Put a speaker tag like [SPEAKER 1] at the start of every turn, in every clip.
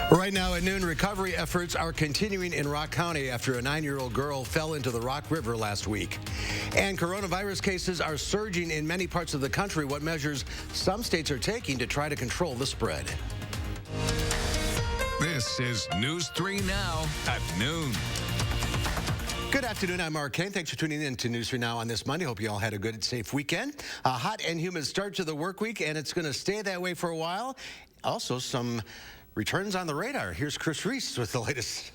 [SPEAKER 1] Right now at noon, recovery efforts are continuing in Rock County after a 9-year-old girl fell into the Rock River last week. And coronavirus cases are surging in many parts of the country. What measures some states are taking to try to control the spread?
[SPEAKER 2] This is News 3 Now at noon.
[SPEAKER 1] Good afternoon. I'm Mark Kane. Thanks for tuning in to News 3 Now on this Monday. Hope you all had a good, safe weekend. A hot and humid start to the work week, and it's going to stay that way for a while. Also, some returns on the radar. Here's Chris Reese with the latest.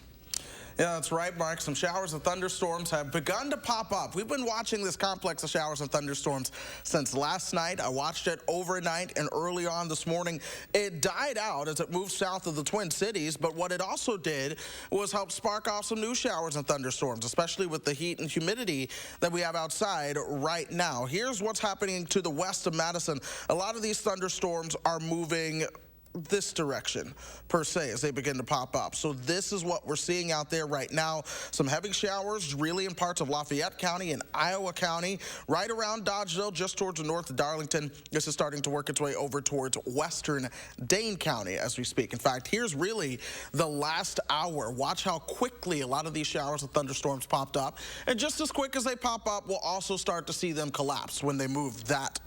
[SPEAKER 3] Yeah, that's right, Mark. Some showers and thunderstorms have begun to pop up. We've been watching this complex of showers and thunderstorms since last night. I watched it overnight and early on this morning. It died out as it moved south of the Twin Cities, but what it also did was help spark off some new showers and thunderstorms, especially with the heat and humidity that we have outside right now. Here's what's happening to the west of Madison. A lot of these thunderstorms are moving this direction per se as they begin to pop up. So this is what we're seeing out there right now. Some heavy showers really in parts of Lafayette County and Iowa County, right around Dodgeville, just towards the north of Darlington. This is starting to work its way over towards western Dane County as we speak. In fact, here's really the last hour. Watch how quickly a lot of these showers and thunderstorms popped up. And just as quick as they pop up, we'll also start to see them collapse when they move that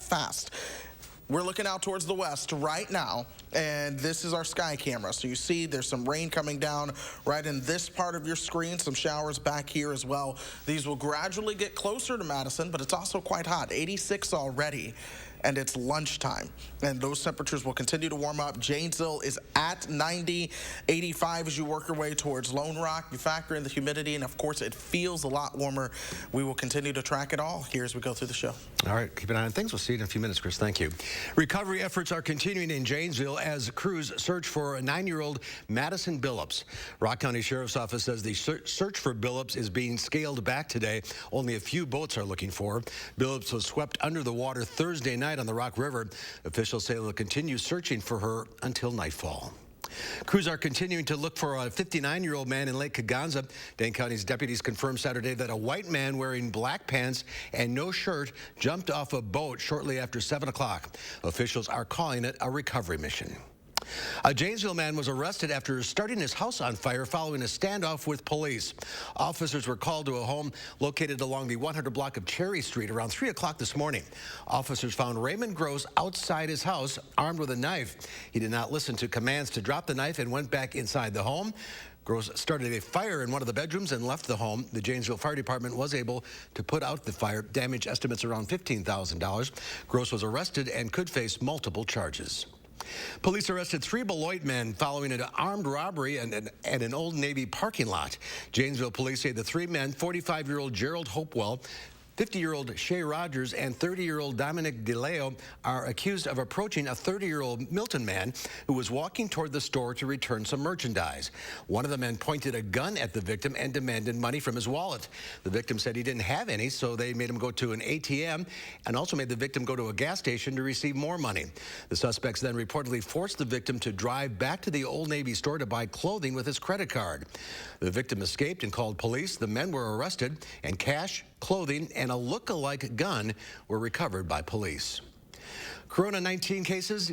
[SPEAKER 3] fast. We're looking out towards the west right now, and this is our sky camera. So you see there's some rain coming down right in this part of your screen, some showers back here as well. These will gradually get closer to Madison, but it's also quite hot, 86 already. And it's lunchtime, and those temperatures will continue to warm up. Janesville is at 90, 85 as you work your way towards Lone Rock. You factor in the humidity, and of course, it feels a lot warmer. We will continue to track it all here as we go through the show.
[SPEAKER 1] All right, keep an eye on things. We'll see you in a few minutes, Chris. Thank you. Recovery efforts are continuing in Janesville as crews search for a 9-year-old Madison Billups. Rock County Sheriff's Office says the search for Billups is being scaled back today. Only a few boats are looking for her. Billups was swept under the water Thursday night on the Rock River. Officials say they'll continue searching for her until nightfall. Crews are continuing to look for a 59-year-old man in Lake Kaganza. Dane County's deputies confirmed Saturday that a white man wearing black pants and no shirt jumped off a boat shortly after 7 o'clock. Officials are calling it a recovery mission. A Janesville man was arrested after starting his house on fire following a standoff with police. Officers were called to a home located along the 100 block of Cherry Street around 3 o'clock this morning. Officers found Raymond Gross outside his house, armed with a knife. He did not listen to commands to drop the knife and went back inside the home. Gross started a fire in one of the bedrooms and left the home. The Janesville Fire Department was able to put out the fire. Damage estimates around $15,000. Gross was arrested and could face multiple charges. Police arrested 3 Beloit men following an armed robbery at an Old Navy parking lot. Janesville police say the 3 men, 45-year-old Gerald Hopewell, 50-year-old Shay Rogers, and 30-year-old Dominic DeLeo are accused of approaching a 30-year-old Milton man who was walking toward the store to return some merchandise. One of the men pointed a gun at the victim and demanded money from his wallet. The victim said he didn't have any, so they made him go to an ATM and also made the victim go to a gas station to receive more money. The suspects then reportedly forced the victim to drive back to the Old Navy store to buy clothing with his credit card. The victim escaped and called police. The men were arrested, and cash, clothing, and a look-alike gun were recovered by police. COVID-19 cases,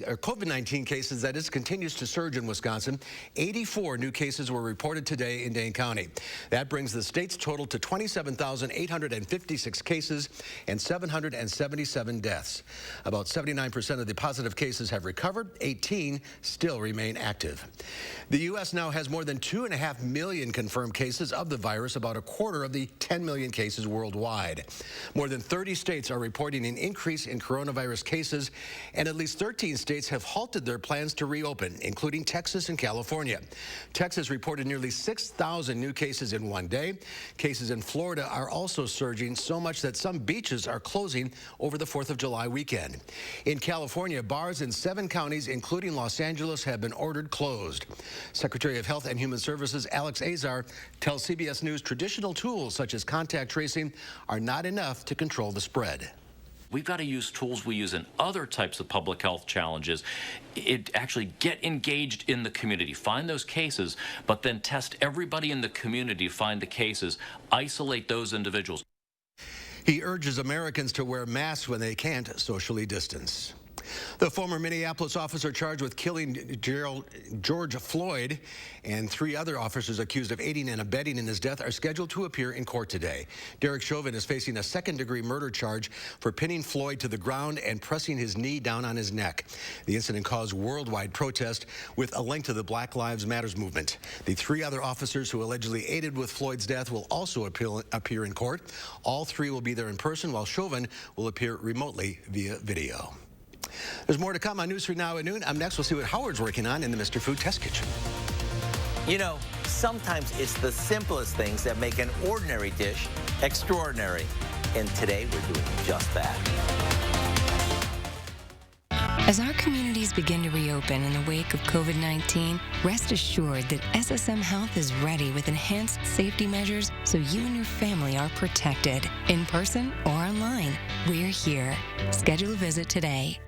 [SPEAKER 1] that is, continues to surge in Wisconsin. 84 new cases were reported today in Dane County. That brings the state's total to 27,856 cases and 777 deaths. About 79% of the positive cases have recovered. 18 still remain active. The U.S. now has more than 2.5 million confirmed cases of the virus, about a quarter of the 10 million cases worldwide. More than 30 states are reporting an increase in coronavirus cases, and at least 13 states have halted their plans to reopen, including Texas and California. Texas reported nearly 6,000 new cases in one day. Cases in Florida are also surging, so much that some beaches are closing over the 4th of July weekend. In California, bars in 7 counties, including Los Angeles, have been ordered closed. Secretary of Health and Human Services Alex Azar tells CBS News traditional tools such as contact tracing are not enough to control the spread.
[SPEAKER 4] We've got to use tools we use in other types of public health challenges. Actually get engaged in the community, find those cases, but then test everybody in the community, find the cases, isolate those individuals.
[SPEAKER 1] He urges Americans to wear masks when they can't socially distance. The former Minneapolis officer charged with killing George Floyd and 3 other officers accused of aiding and abetting in his death are scheduled to appear in court today. Derek Chauvin is facing a second-degree murder charge for pinning Floyd to the ground and pressing his knee down on his neck. The incident caused worldwide protest with a link to the Black Lives Matter movement. The 3 other officers who allegedly aided with Floyd's death will also appear in court. All 3 will be there in person, while Chauvin will appear remotely via video. There's more to come on News 3 Now at noon. Up next, we'll see what Howard's working on in the Mr. Food Test Kitchen.
[SPEAKER 5] You know, sometimes it's the simplest things that make an ordinary dish extraordinary. And today we're doing just that.
[SPEAKER 6] As our communities begin to reopen in the wake of COVID-19, rest assured that SSM Health is ready with enhanced safety measures so you and your family are protected. In person or online, we're here. Schedule a visit today.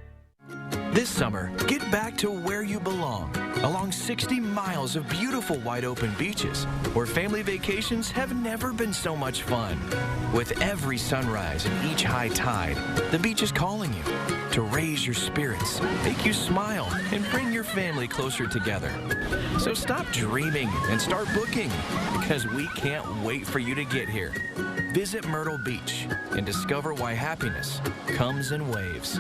[SPEAKER 7] This summer, get back to where you belong, along 60 miles of beautiful wide-open beaches, where family vacations have never been so much fun. With every sunrise and each high tide, the beach is calling you to raise your spirits, make you smile, and bring your family closer together. So stop dreaming and start booking, because we can't wait for you to get here. Visit Myrtle Beach and discover why happiness comes in waves.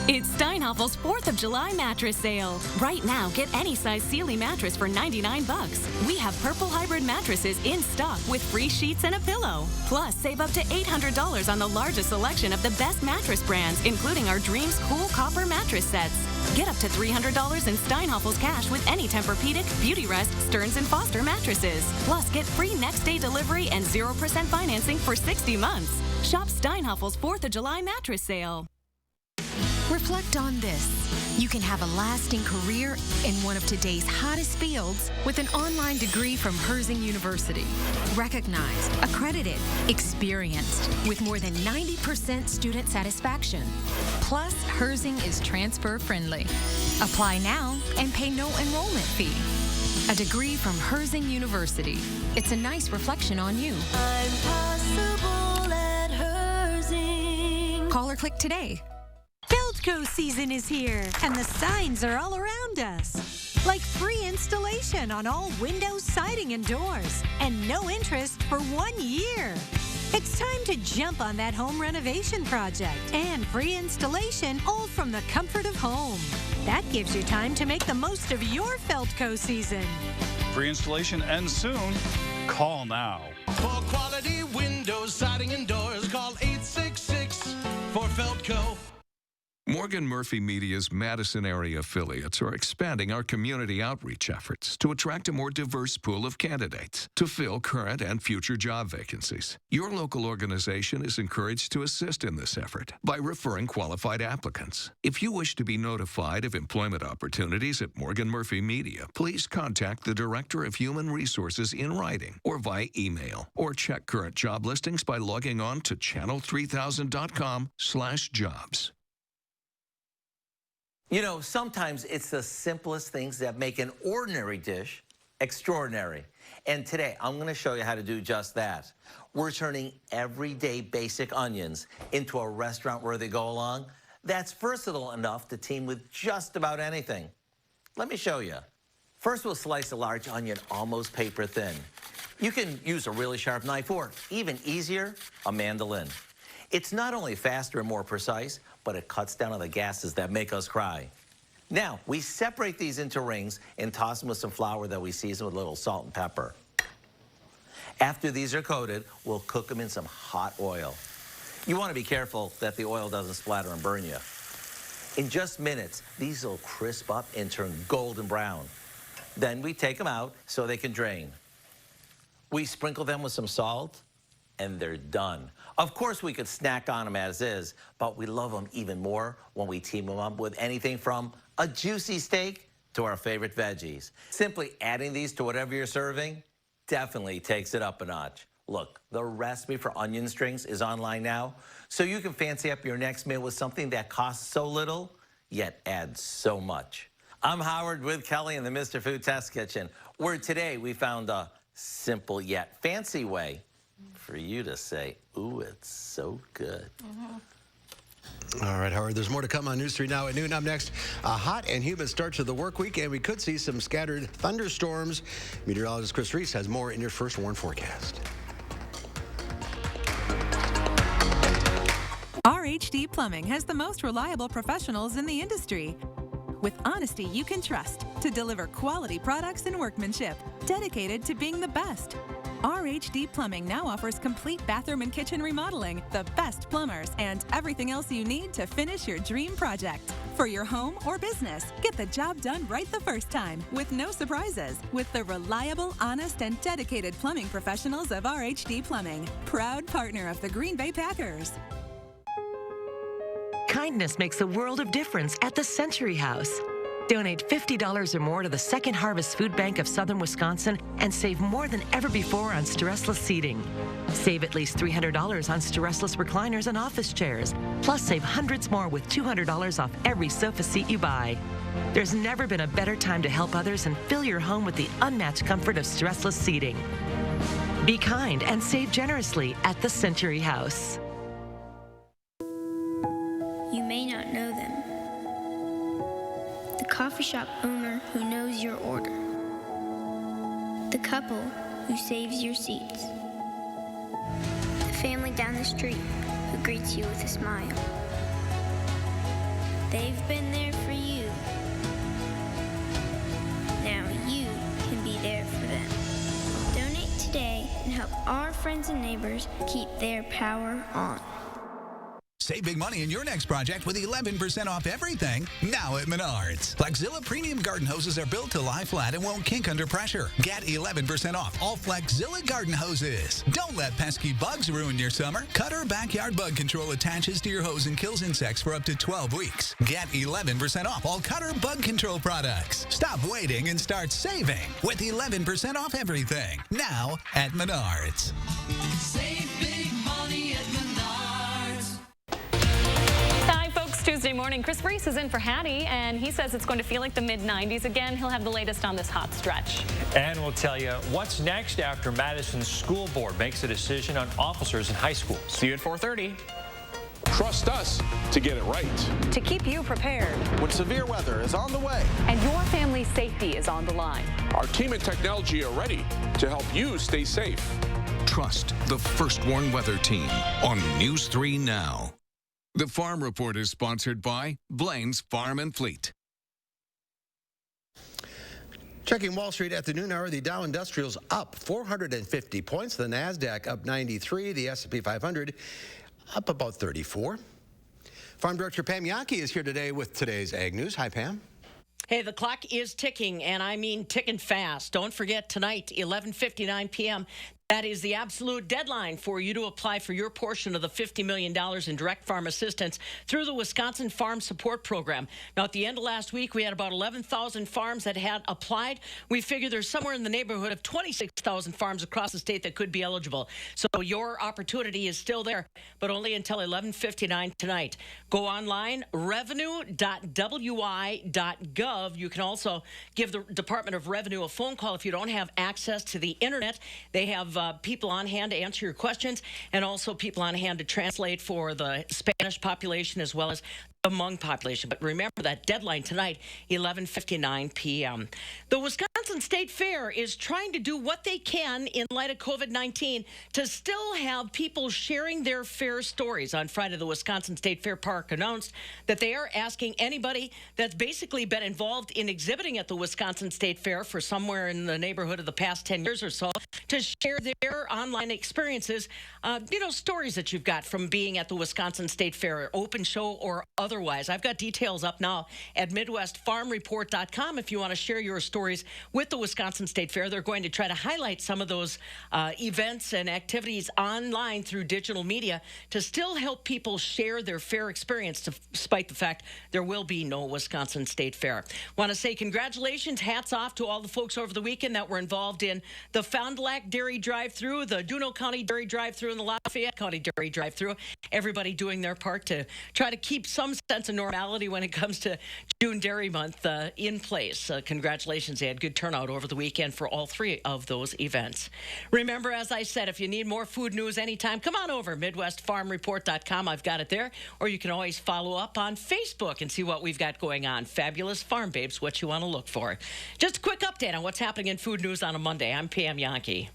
[SPEAKER 8] It's Steinhoffel's 4th of July mattress sale. Right now, get any size Sealy mattress for $99. We have purple hybrid mattresses in stock with free sheets and a pillow. Plus, save up to $800 on the largest selection of the best mattress brands, including our Dreams Cool Copper mattress sets. Get up to $300 in Steinhoffel's cash with any Tempur-Pedic, Beautyrest, Stearns & Foster mattresses. Plus, get free next-day delivery and 0% financing for 60 months. Shop Steinhoffel's 4th of July mattress sale.
[SPEAKER 9] Reflect on this. You can have a lasting career in one of today's hottest fields with an online degree from Herzing University. Recognized, accredited, experienced, with more than 90% student satisfaction. Plus, Herzing is transfer friendly. Apply now and pay no enrollment fee. A degree from Herzing University. It's a nice reflection on you.
[SPEAKER 10] I'm possible at Herzing.
[SPEAKER 9] Call or click today.
[SPEAKER 11] Feldco season is here, and the signs are all around us. Like free installation on all windows, siding, and doors, and no interest for 1 year. It's time to jump on that home renovation project, and free installation all from the comfort of home. That gives you time to make the most of your Feldco season.
[SPEAKER 12] Free installation ends soon. Call now.
[SPEAKER 13] For quality windows, siding, and doors, call 866 for Feldco.
[SPEAKER 2] Morgan Murphy Media's Madison area affiliates are expanding our community outreach efforts to attract a more diverse pool of candidates to fill current and future job vacancies. Your local organization is encouraged to assist in this effort by referring qualified applicants. If you wish to be notified of employment opportunities at Morgan Murphy Media, please contact the Director of Human Resources in writing or via email, or check current job listings by logging on to channel3000.com/jobs.
[SPEAKER 5] You know, sometimes it's the simplest things that make an ordinary dish extraordinary. And today, I'm going to show you how to do just that. We're turning everyday basic onions into a restaurant-worthy go-along that's versatile enough to team with just about anything. Let me show you. First, we'll slice a large onion almost paper thin. You can use a really sharp knife or, even easier, a mandolin. It's not only faster and more precise, but it cuts down on the gases that make us cry. Now, we separate these into rings and toss them with some flour that we season with a little salt and pepper. After these are coated, we'll cook them in some hot oil. You want to be careful that the oil doesn't splatter and burn you. In just minutes, these will crisp up and turn golden brown. Then we take them out so they can drain. We sprinkle them with some salt, and they're done. Of course, we could snack on them as is, but we love them even more when we team them up with anything from a juicy steak to our favorite veggies. Simply adding these to whatever you're serving definitely takes it up a notch. Look, the recipe for onion strings is online now, so you can fancy up your next meal with something that costs so little, yet adds so much. I'm Howard with Kelly in the Mr. Food Test Kitchen, where today we found a simple yet fancy way for you to say, ooh, it's so good.
[SPEAKER 1] All right, Howard, there's more to come on News 3 Now at noon. Up next, a hot and humid start to the work week, and we could see some scattered thunderstorms. Meteorologist Chris Reese has more in your First Warn forecast.
[SPEAKER 14] RHD Plumbing has the most reliable professionals in the industry. With honesty you can trust to deliver quality products and workmanship, dedicated to being the best. RHD Plumbing now offers complete bathroom and kitchen remodeling, the best plumbers, and everything else you need to finish your dream project. For your home or business, get the job done right the first time with no surprises with the reliable, honest, and dedicated plumbing professionals of RHD Plumbing, proud partner of the Green Bay Packers.
[SPEAKER 15] Kindness makes a world of difference at the Century House. Donate $50 or more to the Second Harvest Food Bank of Southern Wisconsin and save more than ever before on stressless seating. Save at least $300 on stressless recliners and office chairs. Plus, save hundreds more with $200 off every sofa seat you buy. There's never been a better time to help others and fill your home with the unmatched comfort of stressless seating. Be kind and save generously at the Century House.
[SPEAKER 16] You may not know them. The coffee shop owner who knows your order. The couple who saves your seats. The family down the street who greets you with a smile. They've been there for you. Now you can be there for them. Donate today and help our friends and neighbors keep their power on.
[SPEAKER 17] Save big money in your next project with 11% off everything now at Menards. Flexzilla premium garden hoses are built to lie flat and won't kink under pressure. Get 11% off all Flexzilla garden hoses. Don't let pesky bugs ruin your summer. Cutter Backyard Bug Control attaches to your hose and kills insects for up to 12 weeks. Get 11% off all Cutter Bug Control products. Stop waiting and start saving with 11% off everything now at Menards.
[SPEAKER 18] Save big money at Menards.
[SPEAKER 19] Tuesday morning, Chris Reese is in for Hattie, and he says it's going to feel like the mid-90s again. He'll have the latest on this hot stretch.
[SPEAKER 20] And we'll tell you what's next after Madison's school board makes a decision on officers in high schools.
[SPEAKER 3] See you at 4:30.
[SPEAKER 21] Trust us to get it right.
[SPEAKER 19] To keep you prepared.
[SPEAKER 3] When severe weather is on the way.
[SPEAKER 19] And your family's safety is on the line.
[SPEAKER 21] Our team and technology are ready to help you stay safe.
[SPEAKER 2] Trust the First Warn Weather Team on News 3 Now. The Farm Report is sponsored by Blaine's Farm and Fleet.
[SPEAKER 1] Checking Wall Street at the noon hour, the Dow Industrial's up 450 points. The NASDAQ up 93. The S&P 500 up about 34. Farm Director Pam Yankee is here today with today's Ag News. Hi, Pam.
[SPEAKER 22] Hey, the clock is ticking, and I mean ticking fast. Don't forget, tonight, 11:59 p.m., that is the absolute deadline for you to apply for your portion of the $50 million in direct farm assistance through the Wisconsin Farm Support Program. Now, at the end of last week, we had about 11,000 farms that had applied. We figure there's somewhere in the neighborhood of 26,000 farms across the state that could be eligible. So your opportunity is still there, but only until 11:59 tonight. Go online, revenue.wi.gov. You can also give the Department of Revenue a phone call if you don't have access to the internet. They have people on hand to answer your questions, and also people on hand to translate for the Spanish population as well as the Hmong population. But remember that deadline tonight, 11:59 p.m. The Wisconsin State Fair is trying to do what they can in light of COVID-19 to still have people sharing their fair stories. On Friday, the Wisconsin State Fair Park announced that they are asking anybody that's basically been involved in exhibiting at the Wisconsin State Fair for somewhere in the neighborhood of the past 10 years or so to share their online experiences, stories that you've got from being at the Wisconsin State Fair, open show or otherwise. I've got details up now at MidwestFarmReport.com if you want to share your stories with the Wisconsin State Fair. They're going to try to highlight some of those events and activities online through digital media to still help people share their fair experience, despite the fact there will be no Wisconsin State Fair. Want to say congratulations, hats off to all the folks over the weekend that were involved in the Fond du Lac Dairy Drive-Thru, the Duno County Dairy Drive-Thru, and the Lafayette County Dairy Drive-Thru. Everybody doing their part to try to keep some sense of normality when it comes to June Dairy Month in place. Congratulations. They had good turnout over the weekend for all three of those events. Remember, as I said, if you need more food news anytime, come on over, MidwestFarmReport.com. I've got it there. Or you can always follow up on Facebook and see what we've got going on. Fabulous Farm Babes, what you want to look for. Just a quick update on what's happening in food news on a Monday. I'm Pam Yankee.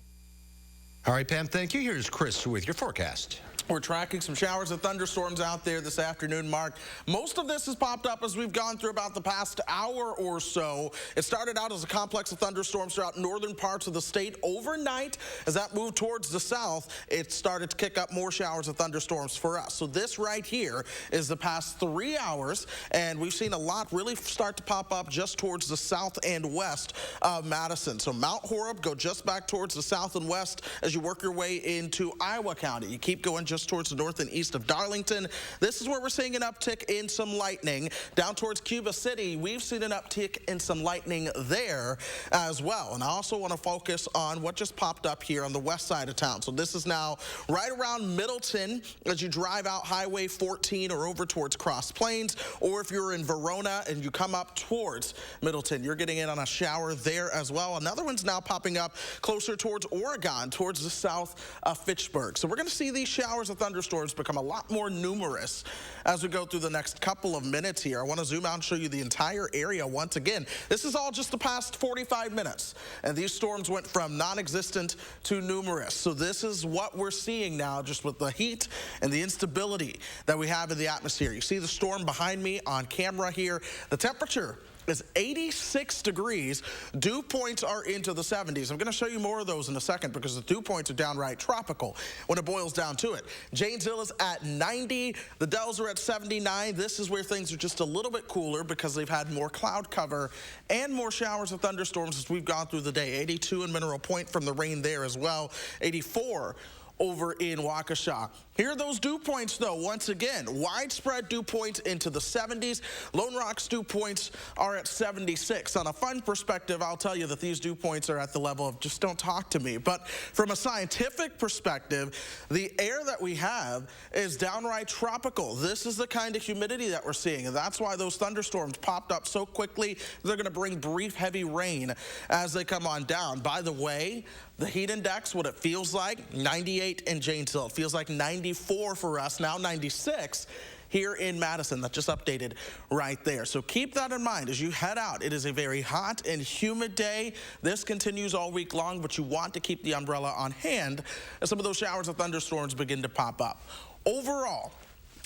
[SPEAKER 1] All right, Pam, thank you. Here's Chris with your forecast.
[SPEAKER 3] We're tracking some showers and thunderstorms out there this afternoon, Mark. Most of this has popped up as we've gone through about the past hour or so. It started out as a complex of thunderstorms throughout northern parts of the state. Overnight, as that moved towards the south, it started to kick up more showers and thunderstorms for us. So this right here is the past 3 hours, and we've seen a lot really start to pop up just towards the south and west of Madison. So Mount Horeb, go just back towards the south and west as you work your way into Iowa County. You keep going just towards the north and east of Darlington. This is where we're seeing an uptick in some lightning. Down towards Cuba City, we've seen an uptick in some lightning there as well. And I also want to focus on what just popped up here on the west side of town. So this is now right around Middleton as you drive out Highway 14 or over towards Cross Plains, or if you're in Verona and you come up towards Middleton, you're getting in on a shower there as well. Another one's now popping up closer towards Oregon, towards the south of Fitchburg. So we're going to see these showers of thunderstorms become a lot more numerous as we go through the next couple of minutes here. I want to zoom out and show you the entire area once again. This is all just the past 45 minutes, and these storms went from non-existent to numerous. So this is what we're seeing now, just with the heat and the instability that we have in the atmosphere. You see the storm behind me on camera here. The temperature is 86 degrees. Dew points are into the 70s. I'm going to show you more of those in a second because the dew points are downright tropical when it boils down to it. Janesville is at 90. The Dells are at 79. This is where things are just a little bit cooler because they've had more cloud cover and more showers and thunderstorms as we've gone through the day. 82 in Mineral Point from the rain there as well. 84 over in Waukesha. Here are those dew points, though. Once again, widespread dew points into the 70s. Lone Rock's dew points are at 76. On a fun perspective, I'll tell you that these dew points are at the level of just don't talk to me. But from a scientific perspective, the air that we have is downright tropical. This is the kind of humidity that we're seeing, and that's why those thunderstorms popped up so quickly. They're going to bring brief, heavy rain as they come on down. By the way, the heat index, what it feels like, 98 in Janesville. It feels like 94 for us, now 96 here in Madison. That just updated right there. So keep that in mind as you head out. It is a very hot and humid day. This continues all week long, but you want to keep the umbrella on hand as some of those showers and thunderstorms begin to pop up. Overall,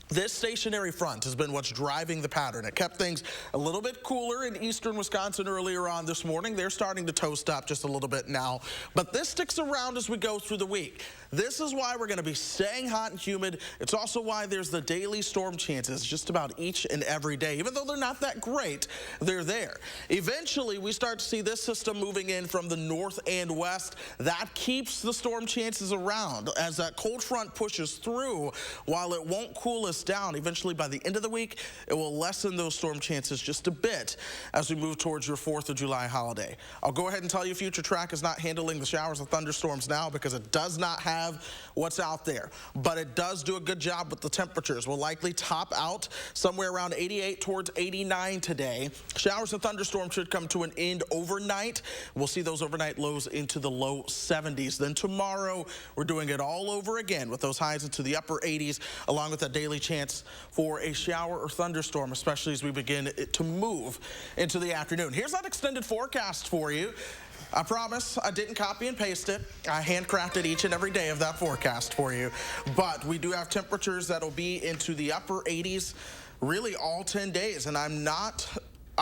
[SPEAKER 3] this stationary front has been what's driving the pattern. It kept things a little bit cooler in eastern Wisconsin earlier on this morning. They're starting to toast up just a little bit now. But this sticks around as we go through the week. This is why we're going to be staying hot and humid. It's also why there's the daily storm chances just about each and every day. Even though they're not that great, they're there. Eventually, we start to see this system moving in from the north and west. That keeps the storm chances around as that cold front pushes through. While it won't cool us down, eventually by the end of the week, it will lessen those storm chances just a bit as we move towards your 4th of July holiday. I'll go ahead and tell you Future Track is not handling the showers and thunderstorms now because it does not have what's out there, but it does do a good job with the temperatures. We'll likely top out somewhere around 88 towards 89 today. Showers and thunderstorms should come to an end overnight. We'll see those overnight lows into the low 70s. Then tomorrow, we're doing it all over again with those highs into the upper 80s, along with a daily chance for a shower or thunderstorm, especially as we begin to move into the afternoon. Here's that extended forecast for you. I promise I didn't copy and paste it. I handcrafted each and every day of that forecast for you. But we do have temperatures that'll be into the upper 80s really all 10 days. And I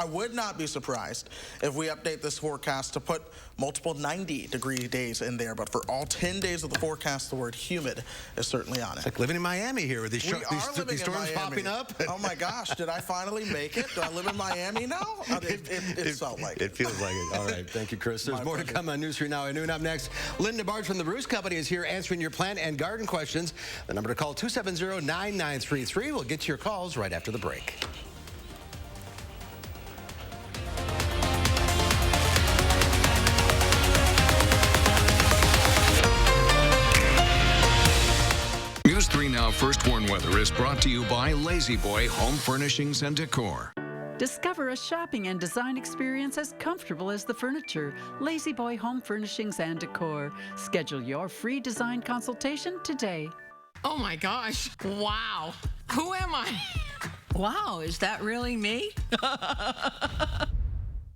[SPEAKER 3] would not be surprised if we update this forecast to put multiple 90-degree days in there. But for all 10 days of the forecast, the word humid is certainly on it.
[SPEAKER 1] It's like living in Miami here with these storms popping up.
[SPEAKER 3] Oh my gosh, did I finally make it? Do I live in Miami now? It felt like it.
[SPEAKER 1] It feels like it. All right, thank you, Chris. There's more to come on News 3 Now at noon. Up next, Linda Barge from the Bruce Company is here answering your plant and garden questions. The number to call, 270-9933. We'll get to your calls right after the break.
[SPEAKER 2] News 3 Now first warn weather is brought to you by Lazy Boy Home Furnishings and Decor.
[SPEAKER 4] Discover a shopping and design experience as comfortable as the furniture. Lazy Boy Home Furnishings and Decor. Schedule your free design consultation today.
[SPEAKER 6] Oh my gosh. Wow. Who am I?
[SPEAKER 23] Wow, is that really me?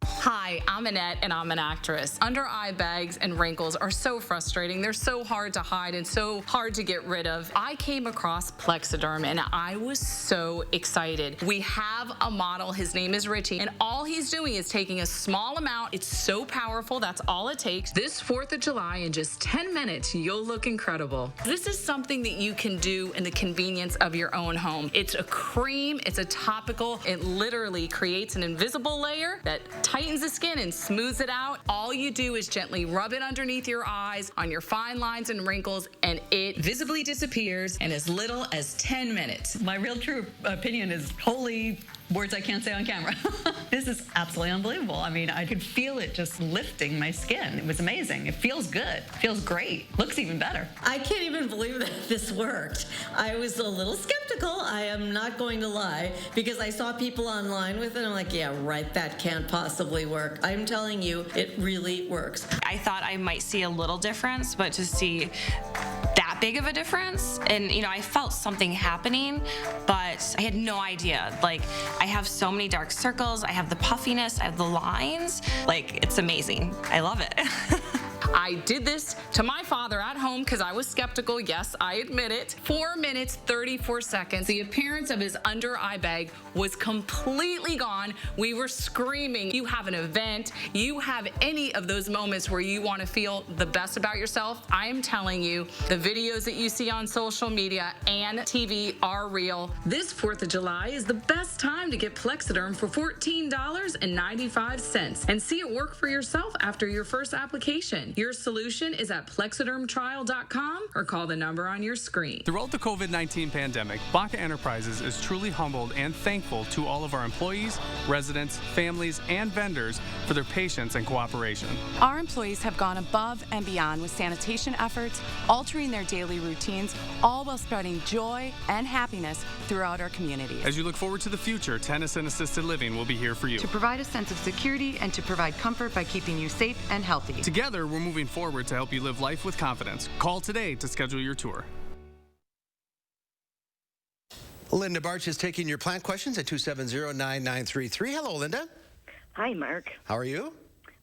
[SPEAKER 24] Hi, I'm Annette, and I'm an actress. Under eye bags and wrinkles are so frustrating. They're so hard to hide and so hard to get rid of. I came across Plexiderm, and I was so excited. We have a model. His name is Richie, and all he's doing is taking a small amount. It's so powerful. That's all it takes. This 4th of July, in just 10 minutes, you'll look incredible. This is something that you can do in the convenience of your own home. It's a cream. It's a topical. It literally creates an invisible layer that tightens the skin and smooths it out. All you do is gently rub it underneath your eyes, on your fine lines and wrinkles, and it visibly disappears in as little as 10 minutes.
[SPEAKER 25] My real true opinion is holy words I can't say on camera. This is absolutely unbelievable. I mean, I could feel it just lifting my skin. It was amazing. It feels good. It feels great. Looks even better.
[SPEAKER 26] I can't even believe that this worked. I was a little skeptical, I am not going to lie, because I saw people online with it, and I'm like, yeah, right, that can't possibly work. I'm telling you, it really works.
[SPEAKER 27] I thought I might see a little difference, but to see that big of a difference, and I felt something happening, but I had no idea. Like, I have so many dark circles, I have the puffiness, I have the lines. Like, it's amazing. I love it.
[SPEAKER 24] I did this to my father at home because I was skeptical. Yes, I admit it. 4 minutes, 34 seconds. The appearance of his under eye bag was completely gone. We were screaming. You have an event, you have any of those moments where you want to feel the best about yourself. I am telling you, the videos that you see on social media and TV are real. This 4th of July is the best time to get Plexiderm for $14.95 and see it work for yourself after your first application. Your solution is at plexidermtrial.com or call the number on your screen.
[SPEAKER 28] Throughout the COVID-19 pandemic, Baca Enterprises is truly humbled and thankful to all of our employees, residents, families, and vendors for their patience and cooperation.
[SPEAKER 29] Our employees have gone above and beyond with sanitation efforts, altering their daily routines, all while spreading joy and happiness throughout our communities.
[SPEAKER 28] As you look forward to the future, Tennyson Assisted Living will be here for you.
[SPEAKER 29] To provide a sense of security and to provide comfort by keeping you safe and healthy.
[SPEAKER 28] Together, we're moving forward to help you live life with confidence. Call today to schedule your tour.
[SPEAKER 1] Linda Barch is taking your plant questions at 270-9933. Hello, Linda.
[SPEAKER 30] Hi, Mark.
[SPEAKER 1] How are you?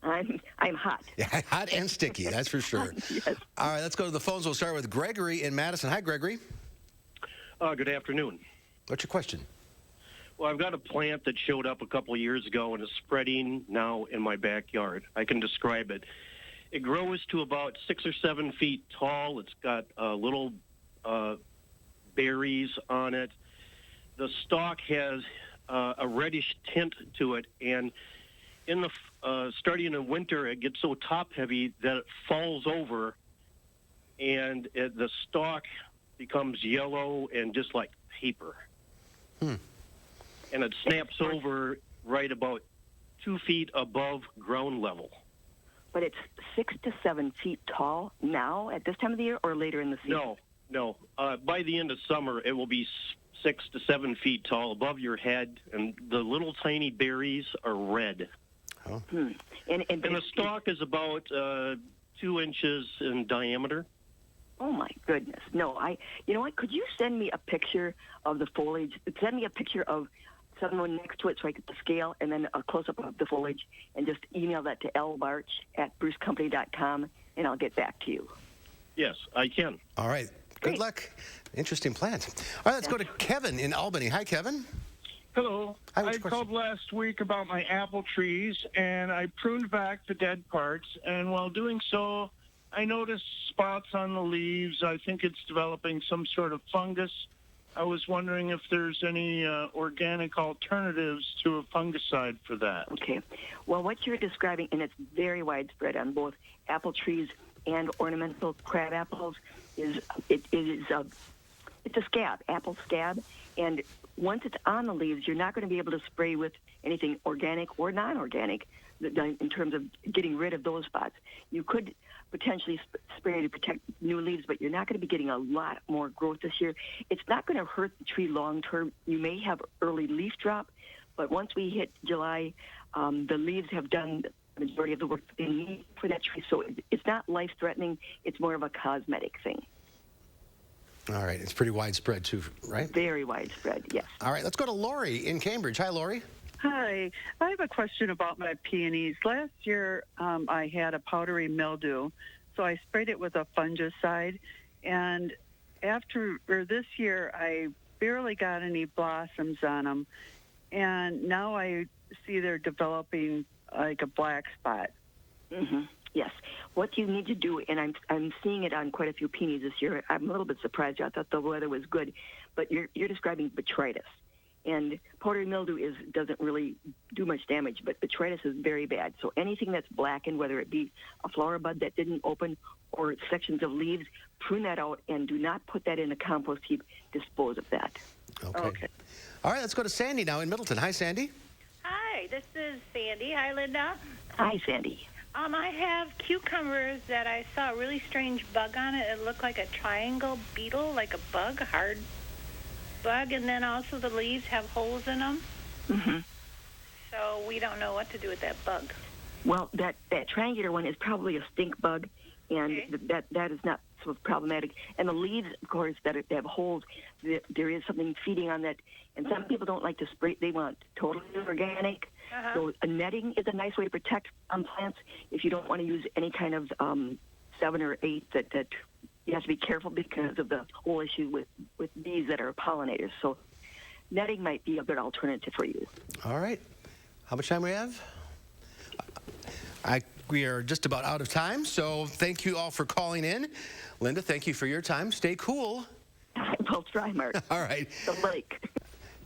[SPEAKER 30] I'm hot.
[SPEAKER 1] Yeah, hot and sticky, that's for sure.
[SPEAKER 30] Yes.
[SPEAKER 1] All right, let's go to the phones. We'll start with Gregory in Madison. Hi, Gregory.
[SPEAKER 31] Good afternoon.
[SPEAKER 1] What's your question?
[SPEAKER 31] Well, I've got a plant that showed up a couple of years ago and is spreading now in my backyard. I can describe it. It grows to about 6 or 7 feet tall. It's got little berries on it. The stalk has a reddish tint to it, and in the starting in winter, it gets so top-heavy that it falls over, and the stalk becomes yellow and just like paper. And it snaps over right about 2 feet above ground level.
[SPEAKER 30] But it's 6 to 7 feet tall now at this time of the year or later in the season?
[SPEAKER 31] No. By the end of summer, it will be 6 to 7 feet tall above your head, and the little tiny berries are red.
[SPEAKER 1] Oh.
[SPEAKER 31] And the stalk is about 2 inches in diameter.
[SPEAKER 30] Oh, my goodness. No, you know what? Could you send me a picture of the foliage? Send me a picture of someone next to it so I get the scale and then a close-up of the foliage, and just email that to lbarch@brucecompany.com, and I'll get back to you.
[SPEAKER 31] Yes, I can.
[SPEAKER 1] All right. Good luck. Interesting plant. All right, let's go to Kevin in Albany. Hi, Kevin.
[SPEAKER 32] Hello.
[SPEAKER 1] Hi,
[SPEAKER 32] I called last week about my apple trees, and I pruned back the dead parts, and while doing so, I noticed spots on the leaves. I think it's developing some sort of fungus. I was wondering if there's any organic alternatives to a fungicide for that.
[SPEAKER 30] Okay. Well, what you're describing, and it's very widespread on both apple trees and ornamental crab apples, it's a scab, apple scab, and once it's on the leaves, you're not going to be able to spray with anything organic or non-organic in terms of getting rid of those spots. You could potentially spray to protect new leaves, but you're not going to be getting a lot more growth this year. It's not going to hurt the tree long term. You may have early leaf drop, but once we hit July, the leaves have done the majority of the work they need for that tree. So it's not life-threatening. It's more of a cosmetic thing.
[SPEAKER 1] All right. It's pretty widespread, too, right?
[SPEAKER 30] Very widespread, yes.
[SPEAKER 1] All right. Let's go to Lori in Cambridge. Hi, Lori.
[SPEAKER 5] Hi. I have a question about my peonies. Last year, I had a powdery mildew, so I sprayed it with a fungicide. And this year, I barely got any blossoms on them. And now I see they're developing like a black spot.
[SPEAKER 30] Mm-hmm. Yes. What you need to do, and I'm seeing it on quite a few peonies this year. I'm a little bit surprised. I thought the weather was good, but you're describing botrytis. And powdery mildew doesn't really do much damage, but botrytis is very bad. So anything that's blackened, whether it be a flower bud that didn't open or sections of leaves, prune that out and do not put that in a compost heap. Dispose of that.
[SPEAKER 1] Okay. All right, let's go to Sandy now in Middleton. Hi, Sandy.
[SPEAKER 7] Hi, this is Sandy. Hi, Linda.
[SPEAKER 30] Hi, Sandy.
[SPEAKER 7] I have cucumbers that I saw a really strange bug on it. It looked like a triangle beetle, like a bug, a hard bug, and then also the leaves have holes in them.
[SPEAKER 30] Mm-hmm.
[SPEAKER 7] So we don't know what to do with that bug.
[SPEAKER 30] Well, that triangular one is probably a stink bug, and that is not so problematic. And the leaves, of course, that have holes, there is something feeding on that. And some people don't like to spray. They want totally organic. So a netting is a nice way to protect plants if you don't want to use any kind of 7 or 8 that you have to be careful because of the whole issue with bees that are pollinators. So netting might be a good alternative for you.
[SPEAKER 1] All right. How much time we have? We are just about out of time, so thank you all for calling in. Linda, thank you for your time. Stay cool.
[SPEAKER 30] I'll try, Mark.
[SPEAKER 1] All right.
[SPEAKER 30] The lake.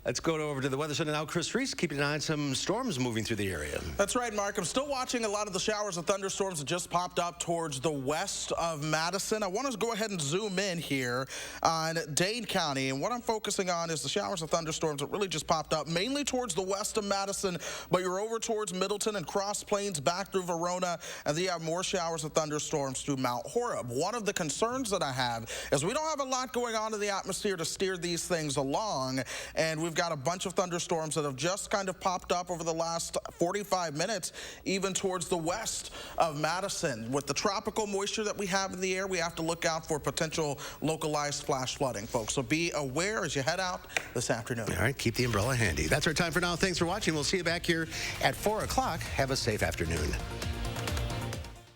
[SPEAKER 1] Let's go over to the Weather Center now. Chris Reese, keeping an eye on some storms moving through the area.
[SPEAKER 3] That's right, Mark. I'm still watching a lot of the showers and thunderstorms that just popped up towards the west of Madison. I want to go ahead and zoom in here on Dane County. And what I'm focusing on is the showers and thunderstorms that really just popped up, mainly towards the west of Madison. But you're over towards Middleton and Cross Plains, back through Verona. And then you have more showers and thunderstorms through Mount Horeb. One of the concerns that I have is we don't have a lot going on in the atmosphere to steer these things along. And we've got a bunch of thunderstorms that have just kind of popped up over the last 45 minutes, even towards the west of Madison. With the tropical moisture that we have in the air, we have to look out for potential localized flash flooding, folks. So be aware as you head out this afternoon.
[SPEAKER 1] All right, keep the umbrella handy. That's our time for now. Thanks for watching. We'll see you back here at 4 o'clock. Have a safe afternoon.